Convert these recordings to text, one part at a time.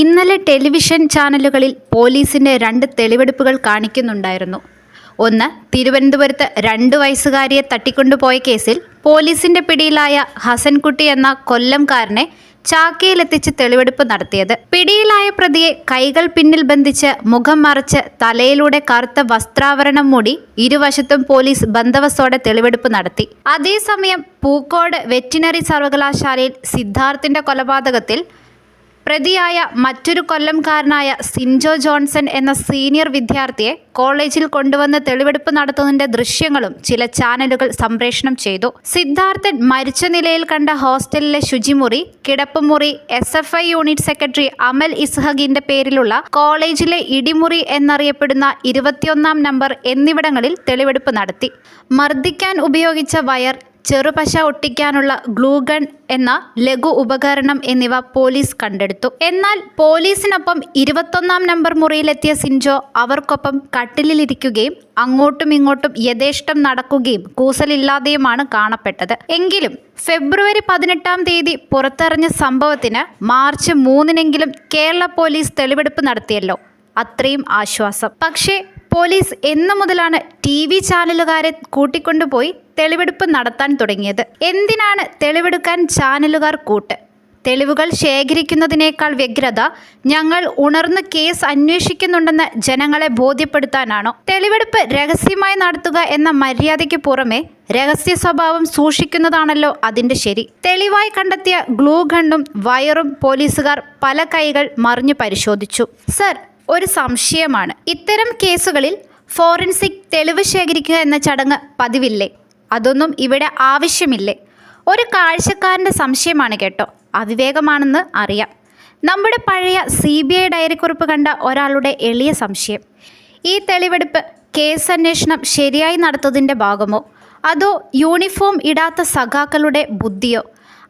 ഇന്നലെ ടെലിവിഷൻ ചാനലുകളിൽ പോലീസിന്റെ 2 തെളിവെടുപ്പുകൾ കാണിക്കുന്നുണ്ടായിരുന്നു. ഒന്ന്, തിരുവനന്തപുരത്ത് 2 വയസ്സുകാരിയെ തട്ടിക്കൊണ്ടുപോയ കേസിൽ പോലീസിന്റെ പിടിയിലായ ഹസൻകുട്ടി എന്ന കൊല്ലംകാരനെ ചാക്കയിലെത്തിച്ച് തെളിവെടുപ്പ് നടത്തിയത്. പിടിയിലായ പ്രതിയെ കൈകൾ പിന്നിൽ ബന്ധിച്ച് മുഖം മറച്ച് തലയിലൂടെ കറുത്ത വസ്ത്രാവരണം മൂടി ഇരുവശത്തും പോലീസ് ബന്ദോബസ്തോടെ തെളിവെടുപ്പ് നടത്തി. അതേസമയം പൂക്കോട് വെറ്റിനറി സർവകലാശാലയിൽ സിദ്ധാർത്ഥിന്റെ കൊലപാതകത്തിൽ പ്രതിയായ മറ്റൊരു കൊല്ലംകാരനായ സിൻജോ ജോൺസൺ എന്ന സീനിയർ വിദ്യാർത്ഥിയെ കോളേജിൽ കൊണ്ടുവന്ന് തെളിവെടുപ്പ് നടത്തുന്നതിന്റെ ദൃശ്യങ്ങളും ചില ചാനലുകൾ സംപ്രേഷണം ചെയ്തു. സിദ്ധാർത്ഥൻ മരിച്ച നിലയിൽ കണ്ട ഹോസ്റ്റലിലെ ശുചിമുറി, കിടപ്പുമുറി, SFI യൂണിറ്റ് സെക്രട്ടറി അമൽ ഇസ്ഹഖിന്റെ പേരിലുള്ള കോളേജിലെ ഇടിമുറി എന്നറിയപ്പെടുന്ന 21-ാം നമ്പർ എന്നിവിടങ്ങളിൽ തെളിവെടുപ്പ് നടത്തി. മർദ്ദിക്കാൻ ഉപയോഗിച്ച വയർ, ചെറുപശ ഒട്ടിക്കാനുള്ള ഗ്ലൂഗൺ എന്ന ലഘു ഉപകരണം എന്നിവ പോലീസ് കണ്ടെടുത്തു. എന്നാൽ പോലീസിനൊപ്പം 21-ാം നമ്പർ മുറിയിലെത്തിയ സിൻജോ അവർക്കൊപ്പം കട്ടിലിരിക്കുകയും അങ്ങോട്ടും ഇങ്ങോട്ടും യഥേഷ്ടം നടക്കുകയും കൂസലില്ലാതെയുമാണ് കാണപ്പെട്ടത്. എങ്കിലും ഫെബ്രുവരി 18-ാം തീയതി പുറത്തിറങ്ങിയ സംഭവത്തിന് മാർച്ച് 3-നെങ്കിലും കേരള പോലീസ് തെളിവെടുപ്പ് നടത്തിയല്ലോ, അത്രയും ആശ്വാസം. പക്ഷേ പോലീസ് എന്നു മുതലാണ് TV ചാനലുകാരെ കൂട്ടിക്കൊണ്ടുപോയി തെളിവെടുപ്പ് നടത്താൻ തുടങ്ങിയത്? എന്തിനാണ് തെളിവെടുക്കാൻ ചാനലുകാർ കൂട്ട്? തെളിവുകൾ ശേഖരിക്കുന്നതിനേക്കാൾ വ്യഗ്രത ഞങ്ങൾ ഉണർന്ന് കേസ് അന്വേഷിക്കുന്നുണ്ടെന്ന് ജനങ്ങളെ ബോധ്യപ്പെടുത്താനാണോ? തെളിവെടുപ്പ് രഹസ്യമായി നടത്തുക എന്ന മര്യാദയ്ക്ക് പുറമെ രഹസ്യ സ്വഭാവം സൂക്ഷിക്കുന്നതാണല്ലോ അതിൻ്റെ ശരി. തെളിവായി കണ്ടെത്തിയ ഗ്ലൂ ഗണ്ണും വയറും പോലീസുകാർ പല കൈകൾ മറിഞ്ഞു പരിശോധിച്ചു. സർ, ഒരു സംശയമാണ്. ഇത്തരം കേസുകളിൽ ഫോറൻസിക് തെളിവ് ശേഖരിക്കുക എന്ന ചടങ്ങ് പതിവില്ലേ? അതൊന്നും ഇവിടെ ആവശ്യമില്ലേ? ഒരു കാഴ്ചക്കാരൻ്റെ സംശയമാണ് കേട്ടോ, അവിവേകമാണെന്ന് അറിയാം. നമ്മുടെ പഴയ CBI ഡയറിക്കുറിപ്പ് കണ്ട ഒരാളുടെ എളിയ സംശയം. ഈ തെളിവെടുപ്പ് കേസന്വേഷണം ശരിയായി നടത്തുന്നതിൻ്റെ ഭാഗമോ, അതോ യൂണിഫോം ഇടാത്ത സഖാക്കളുടെ ബുദ്ധിയോ?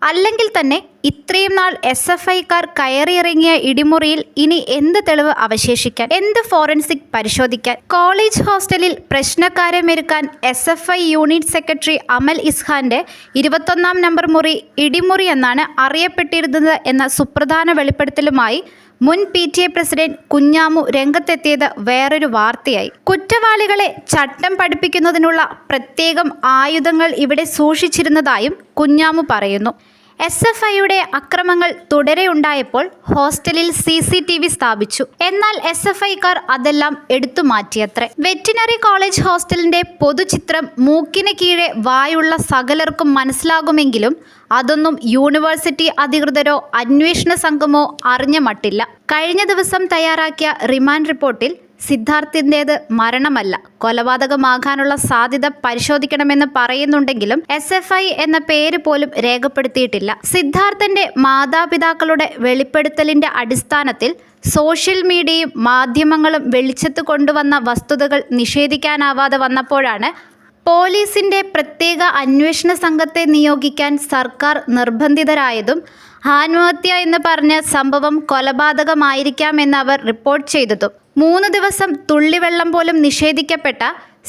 അല്ലെങ്കിൽ തന്നെ ഇത്രയും നാൾ SFIക്കാർ കയറിയിറങ്ങിയ ഇടിമുറിയിൽ ഇനി എന്ത് തെളിവ് അവശേഷിക്കാൻ, എന്ത് ഫോറൻസിക് പരിശോധിക്കാൻ? കോളേജ് ഹോസ്റ്റലിൽ പ്രശ്നക്കാരെ മെരുക്കാൻ SFI യൂണിറ്റ് സെക്രട്ടറി അമൽ ഇസ്ഹാന്റെ 21-ാം നമ്പർ മുറി ഇടിമുറി എന്നാണ് അറിയപ്പെട്ടിരുന്നത് എന്ന സുപ്രധാന വെളിപ്പെടുത്തലുമായി മുൻ PTA പ്രസിഡന്റ് കുഞ്ഞാമു രംഗത്തെത്തിയത് വേറൊരു വാർത്തയായി. കുറ്റവാളികളെ ചട്ടം പഠിപ്പിക്കുന്നതിനുള്ള പ്രത്യേകം ആയുധങ്ങൾ ഇവിടെ സൂക്ഷിച്ചിരുന്നതായും കുഞ്ഞാമു പറയുന്നു. SFIയുടെ അക്രമങ്ങൾ തുടരെ ഉണ്ടായപ്പോൾ ഹോസ്റ്റലിൽ CCTV സ്ഥാപിച്ചു. എന്നാൽ SFIക്കാർ അതെല്ലാം എടുത്തു മാറ്റിയത്രേ. വെറ്റിനറി കോളേജ് ഹോസ്റ്റലിന്റെ പൊതുചിത്രം മൂക്കിന് കീഴെ വായുള്ള സകലർക്കും മനസ്സിലാകുമെങ്കിലും അതൊന്നും യൂണിവേഴ്സിറ്റി അധികൃതരോ അന്വേഷണ സംഘമോ അറിഞ്ഞ മട്ടില്ല. കഴിഞ്ഞ ദിവസം തയ്യാറാക്കിയ റിമാൻഡ് റിപ്പോർട്ടിൽ സിദ്ധാർത്ഥിൻ്റേത് മരണമല്ല, കൊലപാതകമാകാനുള്ള സാധ്യത പരിശോധിക്കണമെന്ന് പറയുന്നുണ്ടെങ്കിലും SFI എന്ന പേര് പോലും രേഖപ്പെടുത്തിയിട്ടില്ല. സിദ്ധാർത്ഥന്റെ മാതാപിതാക്കളുടെ വെളിപ്പെടുത്തലിന്റെ അടിസ്ഥാനത്തിൽ സോഷ്യൽ മീഡിയയും മാധ്യമങ്ങളും വെളിച്ചത്ത് കൊണ്ടുവന്ന വസ്തുതകൾ നിഷേധിക്കാനാവാതെ വന്നപ്പോഴാണ് പോലീസിന്റെ പ്രത്യേക അന്വേഷണ സംഘത്തെ നിയോഗിക്കാൻ സർക്കാർ നിർബന്ധിതരായതും ആത്മഹത്യ എന്ന് പറഞ്ഞ സംഭവം കൊലപാതകമായിരിക്കാമെന്ന് അവർ റിപ്പോർട്ട് ചെയ്തതും. 3 ദിവസം തുള്ളിവെള്ളം പോലും നിഷേധിക്കപ്പെട്ട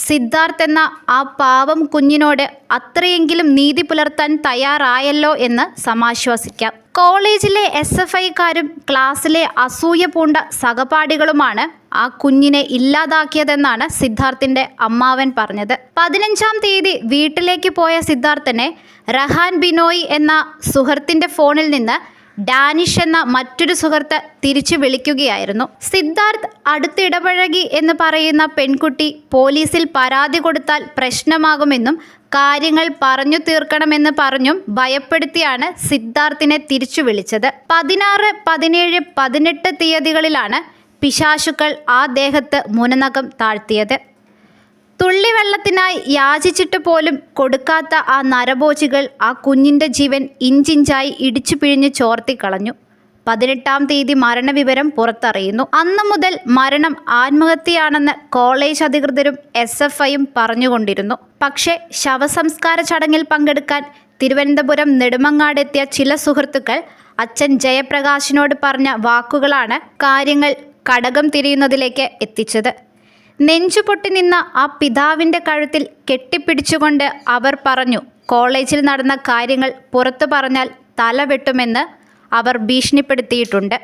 സിദ്ധാർത്ഥ് എന്ന ആ പാവം കുഞ്ഞിനോട് അത്രയെങ്കിലും നീതി പുലർത്താൻ തയ്യാറായല്ലോ എന്ന് സമാശ്വസിക്കാം. കോളേജിലെ SFIക്കാരും ക്ലാസ്സിലെ അസൂയ പൂണ്ട സഹപാഠികളുമാണ് ആ കുഞ്ഞിനെ ഇല്ലാതാക്കിയതെന്നാണ് സിദ്ധാർത്ഥിന്റെ അമ്മാവൻ പറഞ്ഞത്. 15-ാം തീയതി വീട്ടിലേക്ക് പോയ സിദ്ധാർത്ഥനെ റഹാൻ ബിനോയ് എന്ന സുഹൃത്തിന്റെ ഫോണിൽ നിന്ന് ഡാനിഷ് എന്ന മറ്റൊരു സുഹൃത്ത് തിരിച്ചു വിളിക്കുകയായിരുന്നു. സിദ്ധാർത്ഥ് അടുത്തിടപഴകി എന്ന് പറയുന്ന പെൺകുട്ടി പോലീസിൽ പരാതി കൊടുത്താൽ പ്രശ്നമാകുമെന്നും കാര്യങ്ങൾ പറഞ്ഞു തീർക്കണമെന്ന് പറഞ്ഞും ഭയപ്പെടുത്തിയാണ് സിദ്ധാർത്ഥിനെ തിരിച്ചു വിളിച്ചത്. 16, 17, 18 തീയതികളിലാണ് പിശാചുക്കൾ ആ ദേഹത്ത് മുനനകം താഴ്ത്തിയത്. തുള്ളിവെള്ളത്തിനായി യാചിച്ചിട്ട് പോലും കൊടുക്കാത്ത ആ നരഭോജികൾ ആ കുഞ്ഞിൻ്റെ ജീവൻ ഇഞ്ചിഞ്ചായി ഇടിച്ചു പിഴിഞ്ഞ് ചോർത്തിക്കളഞ്ഞു. 18-ാം തീയതി മരണവിവരം പുറത്തറിയുന്നു. അന്നു മുതൽ മരണം ആത്മഹത്യയാണെന്ന് കോളേജ് അധികൃതരും SFIയും പറഞ്ഞുകൊണ്ടിരുന്നു. പക്ഷേ ശവസംസ്കാര ചടങ്ങിൽ പങ്കെടുക്കാൻ തിരുവനന്തപുരം നെടുമങ്ങാടെത്തിയ ചില സുഹൃത്തുക്കൾ അച്ഛൻ ജയപ്രകാശിനോട് പറഞ്ഞ വാക്കുകളാണ് കാര്യങ്ങൾ കടകം തിരിയുന്നതിലേക്ക് എത്തിച്ചത്. നെഞ്ചുപൊട്ടി നിന്ന ആ പിതാവിൻ്റെ കഴുത്തിൽ കെട്ടിപ്പിടിച്ചുകൊണ്ട് അവർ പറഞ്ഞു, കോളേജിൽ നടന്ന കാര്യങ്ങൾ പുറത്തു പറഞ്ഞാൽ തല വെട്ടുമെന്ന് അവർ ഭീഷണിപ്പെടുത്തിയിട്ടുണ്ട്.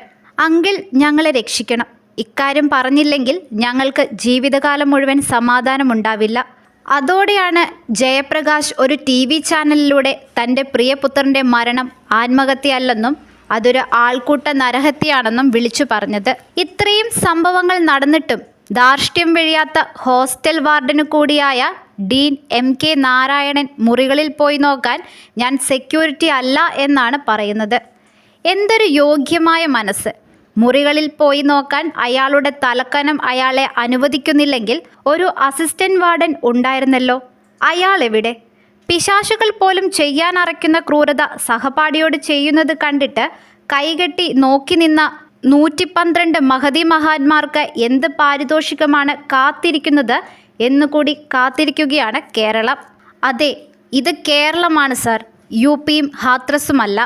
അങ്കിൾ ഞങ്ങളെ രക്ഷിക്കണം. ഇക്കാര്യം പറഞ്ഞില്ലെങ്കിൽ ഞങ്ങൾക്ക് ജീവിതകാലം മുഴുവൻ സമാധാനമുണ്ടാവില്ല. അതോടെയാണ് ജയപ്രകാശ് ഒരു TV ചാനലിലൂടെ തൻ്റെ പ്രിയപുത്രൻ്റെ മരണം ആത്മഹത്യയല്ലെന്നും അതൊരു ആൾക്കൂട്ട നരഹത്യയാണെന്നും വിളിച്ചു പറഞ്ഞത്. ഇത്രയും സംഭവങ്ങൾ നടന്നിട്ടും ധാർഷ്ട്യം വെഴിയാത്ത ഹോസ്റ്റൽ വാർഡനു കൂടിയായ ഡീൻ MK നാരായണൻ മുറികളിൽ പോയി നോക്കാൻ ഞാൻ സെക്യൂരിറ്റി അല്ല എന്നാണ് പറയുന്നത്. എന്തൊരു യോഗ്യമായ മനസ്സ്! മുറികളിൽ പോയി നോക്കാൻ അയാളുടെ തലക്കനം അയാളെ അനുവദിക്കുന്നില്ലെങ്കിൽ ഒരു അസിസ്റ്റന്റ് വാർഡൻ ഉണ്ടായിരുന്നല്ലോ. അയാൾ എവിടെ? പിശാചുകൾ പോലും ചെയ്യാനറയ്ക്കുന്ന ക്രൂരത സഹപാഠിയോട് ചെയ്യുന്നത് കണ്ടിട്ട് കൈകെട്ടി നോക്കി നിന്ന 112 മഹതി മഹാന്മാർക്ക് എന്ത് പാരിതോഷികമാണ് കാത്തിരിക്കുന്നത് എന്നുകൂടി കാത്തിരിക്കുകയാണ് കേരളം. അതെ, ഇത് കേരളമാണ് സർ, UPയും ഹാത്രസുമല്ല.